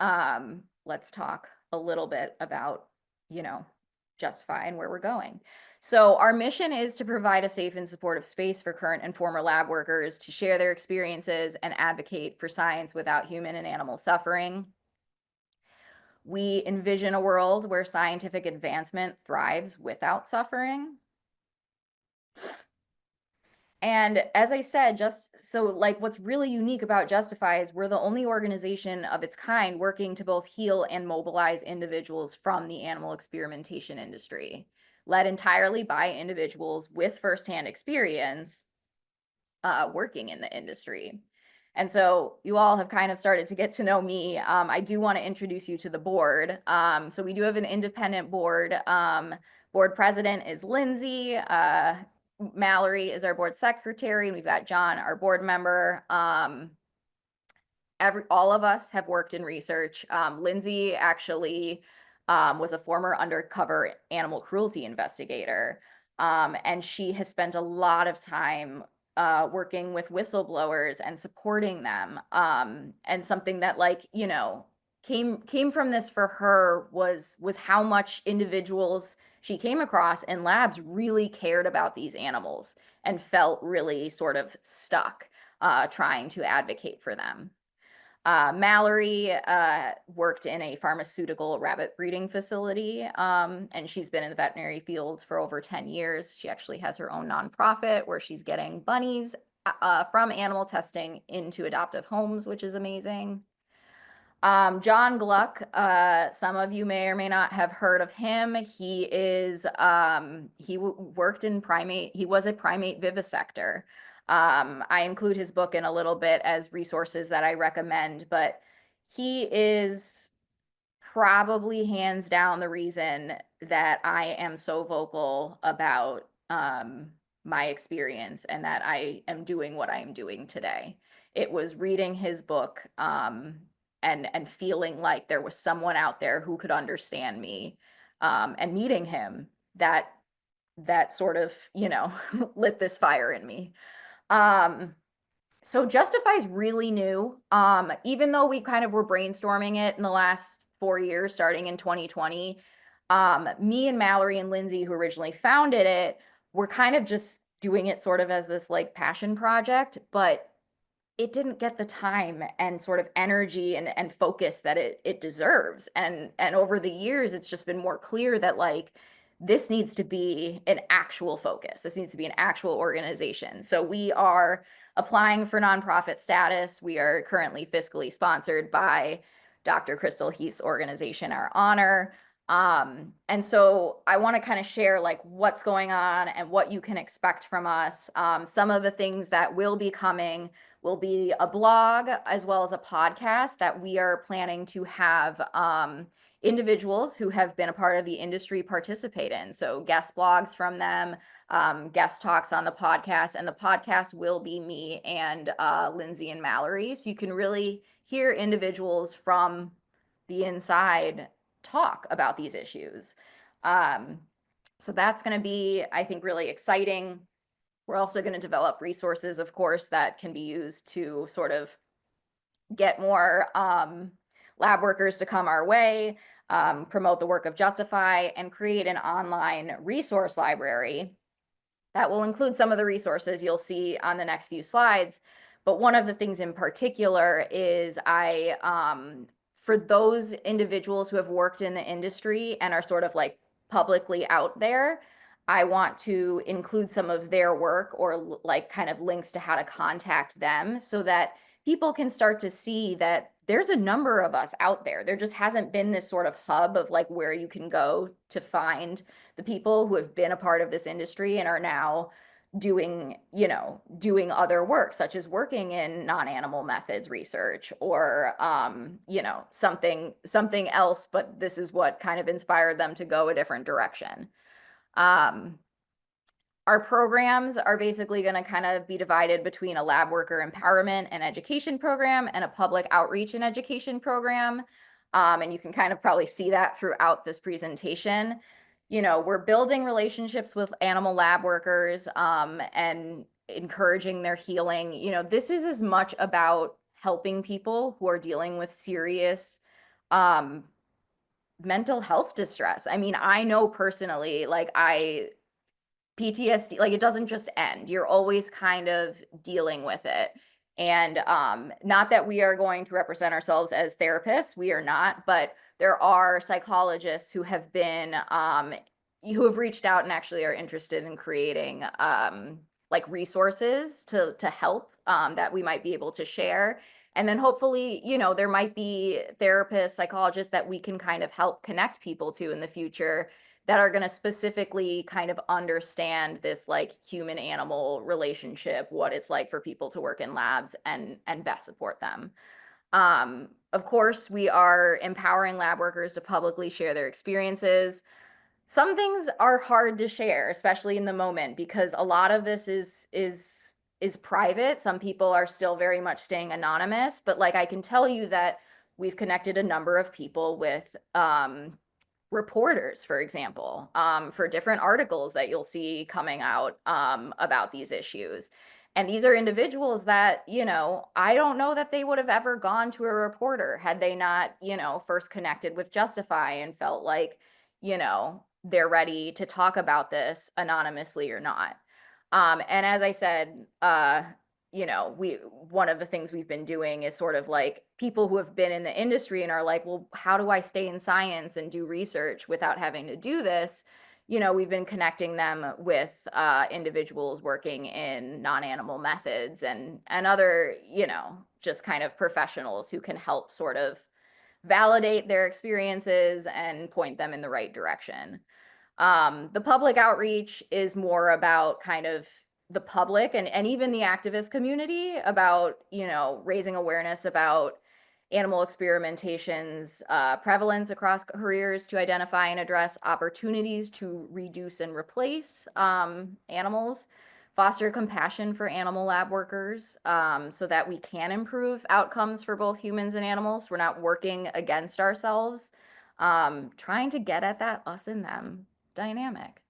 let's talk a little bit about, you know, Justify and where we're going. So our mission is to provide a safe and supportive space for current and former lab workers to share their experiences and advocate for science without human and animal suffering. We envision a world where scientific advancement thrives without suffering. And as I said, just so like what's really unique about Justify is we're the only organization of its kind working to both heal and mobilize individuals from the animal experimentation industry, led entirely by individuals with firsthand experience working in the industry. And so you all have kind of started to get to know me. I do want to introduce you to the board. So we do have an independent board. Board president is Lindsay. Mallory is our board secretary, and we've got John, our board member. All of us have worked in research. Lindsay actually was a former undercover animal cruelty investigator, and she has spent a lot of time working with whistleblowers and supporting them. And something that, like, came from this for her was how much individuals she came across in labs really cared about these animals and felt really sort of stuck trying to advocate for them. Mallory worked in a pharmaceutical rabbit breeding facility, and she's been in the veterinary field for over 10 years. She actually has her own nonprofit where she's getting bunnies from animal testing into adoptive homes, which is amazing. John Gluck, some of you may or may not have heard of him. He is, worked in primate, he was a primate vivisector. I include his book in a little bit as resources that I recommend, but he is probably hands down the reason that I am so vocal about my experience and that I am doing what I am doing today. It was reading his book and feeling like there was someone out there who could understand me, and meeting him that sort of, lit this fire in me. So Justify's really new. Even though we kind of were brainstorming it in the last 4 years, starting in 2020, me and Mallory and Lindsay, who originally founded it, were kind of just doing it sort of as this like passion project, but it didn't get the time and sort of energy and focus that it deserves. And over the years, it's just been more clear that like this needs to be an actual focus. This needs to be an actual organization. So we are applying for nonprofit status. We are currently fiscally sponsored by Dr. Crystal Heath's organization, Our Honor. And so I want to kind of share like what's going on and what you can expect from us. Some of the things that will be coming will be a blog as well as a podcast that we are planning to have individuals who have been a part of the industry participate in. So guest blogs from them, guest talks on the podcast, and the podcast will be me and Lindsay and Mallory. So you can really hear individuals from the inside talk about these issues. So that's going to be, I think, really exciting. We're also going to develop resources, of course, that can be used to sort of get more lab workers to come our way, promote the work of Justify, and create an online resource library that will include some of the resources you'll see on the next few slides. But one of the things in particular is for those individuals who have worked in the industry and are sort of like publicly out there, I want to include some of their work or like kind of links to how to contact them so that people can start to see that there's a number of us out there. There just hasn't been this sort of hub of like where you can go to find the people who have been a part of this industry and are now doing, doing other work, such as working in non-animal methods research or, something else, but this is what kind of inspired them to go a different direction. Um, our programs are basically going to kind of be divided between a lab worker empowerment and education program and a public outreach and education program. And you can kind of probably see that throughout this presentation. We're building relationships with animal lab workers and encouraging their healing. This is as much about helping people who are dealing with serious um, mental health distress. I mean, I know personally, like PTSD, like it doesn't just end. You're always kind of dealing with it. And not that we are going to represent ourselves as therapists, we are not, but there are psychologists who have been who have reached out and actually are interested in creating like resources to help that we might be able to share. And then hopefully, there might be therapists, psychologists that we can kind of help connect people to in the future that are going to specifically kind of understand this like human animal relationship, what it's like for people to work in labs and best support them. Of course, we are empowering lab workers to publicly share their experiences. Some things are hard to share, especially in the moment, because a lot of this is private. Some people are still very much staying anonymous, but like I can tell you that we've connected a number of people with reporters, for example, for different articles that you'll see coming out about these issues. And these are individuals that, I don't know that they would have ever gone to a reporter had they not, first connected with Justify and felt like, they're ready to talk about this anonymously or not. And as I said, one of the things we've been doing is sort of like people who have been in the industry and are like, well, how do I stay in science and do research without having to do this? We've been connecting them with individuals working in non-animal methods and other, just kind of professionals who can help sort of validate their experiences and point them in the right direction. The public outreach is more about kind of the public and even the activist community about, raising awareness about animal experimentation's prevalence across careers to identify and address opportunities to reduce and replace animals, foster compassion for animal lab workers so that we can improve outcomes for both humans and animals. We're not working against ourselves, trying to get at that us and them dynamic.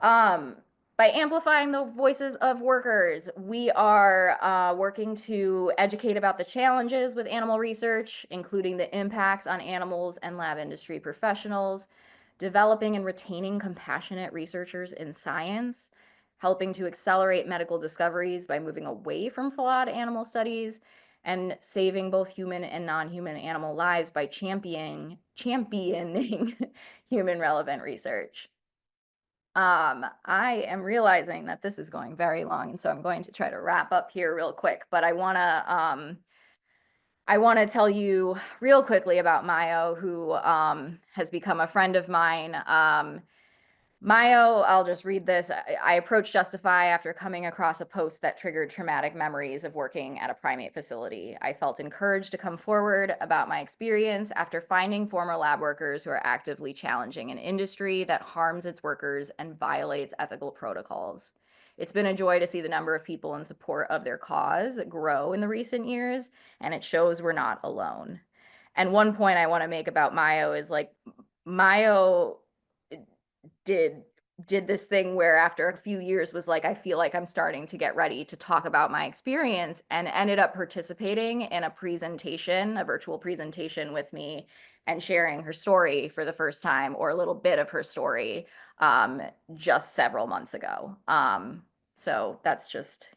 Um, by amplifying the voices of workers, we are working to educate about the challenges with animal research, including the impacts on animals and lab industry professionals, developing and retaining compassionate researchers in science, helping to accelerate medical discoveries by moving away from flawed animal studies, and saving both human and non-human animal lives by championing human relevant research. I am realizing that this is going very long, and so I'm going to try to wrap up here real quick, but I want to tell you real quickly about Mayo, who has become a friend of mine. Mayo, I'll just read this. I approached Justify after coming across a post that triggered traumatic memories of working at a primate facility. I felt encouraged to come forward about my experience after finding former lab workers who are actively challenging an industry that harms its workers and violates ethical protocols. It's been a joy to see the number of people in support of their cause grow in the recent years, and it shows we're not alone. And one point I want to make about Mayo is like, Mayo did this thing where after a few years was like, I feel like I'm starting to get ready to talk about my experience, and ended up participating in a presentation, a virtual presentation with me and sharing her story for the first time, or a little bit of her story, just several months ago. So that's just,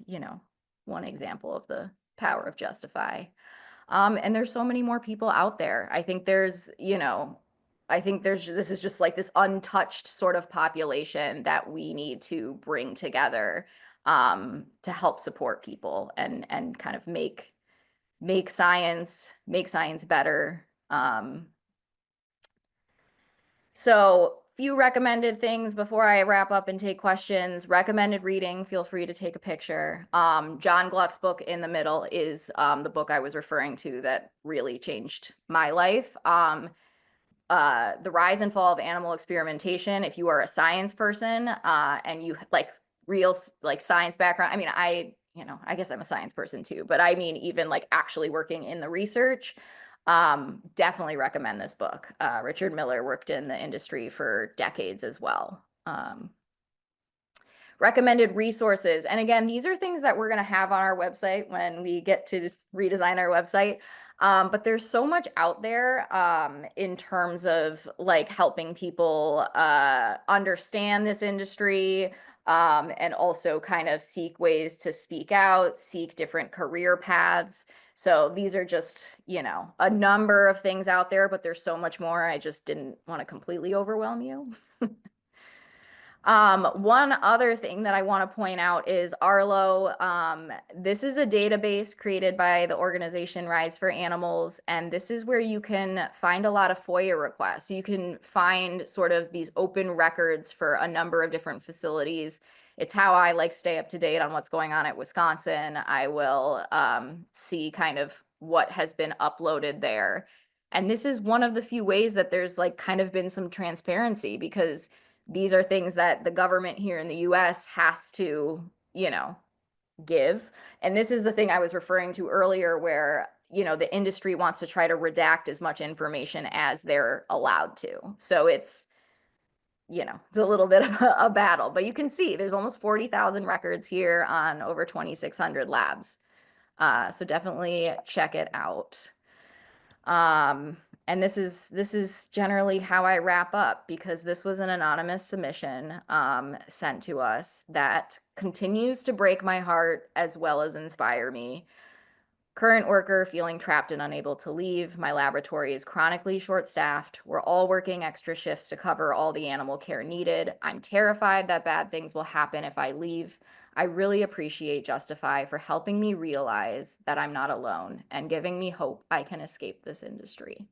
one example of the power of Justify. And there's so many more people out there. I think there's, this is just like this untouched sort of population that we need to bring together to help support people and kind of make make science better. So few recommended things before I wrap up and take questions. Recommended reading, feel free to take a picture. John Gluck's book In the Middle is the book I was referring to that really changed my life. The Rise and Fall of Animal Experimentation. If you are a science person and you like real like science background, I mean, I guess I'm a science person too, but I mean, even like actually working in the research, definitely recommend this book. Richard Miller worked in the industry for decades as well. Recommended resources. And again, these are things that we're going to have on our website when we get to redesign our website. But there's so much out there in terms of like helping people understand this industry and also kind of seek ways to speak out, seek different career paths. So these are just, a number of things out there, but there's so much more. I just didn't want to completely overwhelm you. One other thing that I want to point out is Arlo. This is a database created by the organization Rise for Animals, and this is where you can find a lot of FOIA requests. You can find sort of these open records for a number of different facilities. It's how I like stay up to date on what's going on at Wisconsin. I will see kind of what has been uploaded there. And this is one of the few ways that there's like kind of been some transparency, because these are things that the government here in the US has to, give. And this is the thing I was referring to earlier where, the industry wants to try to redact as much information as they're allowed to. So it's a little bit of a battle, but you can see there's almost 40,000 records here on over 2,600 labs. So definitely check it out. And this is generally how I wrap up, because this was an anonymous submission sent to us that continues to break my heart as well as inspire me. Current worker feeling trapped and unable to leave. My laboratory is chronically short-staffed. We're all working extra shifts to cover all the animal care needed. I'm terrified that bad things will happen if I leave. I really appreciate Justify for helping me realize that I'm not alone and giving me hope I can escape this industry.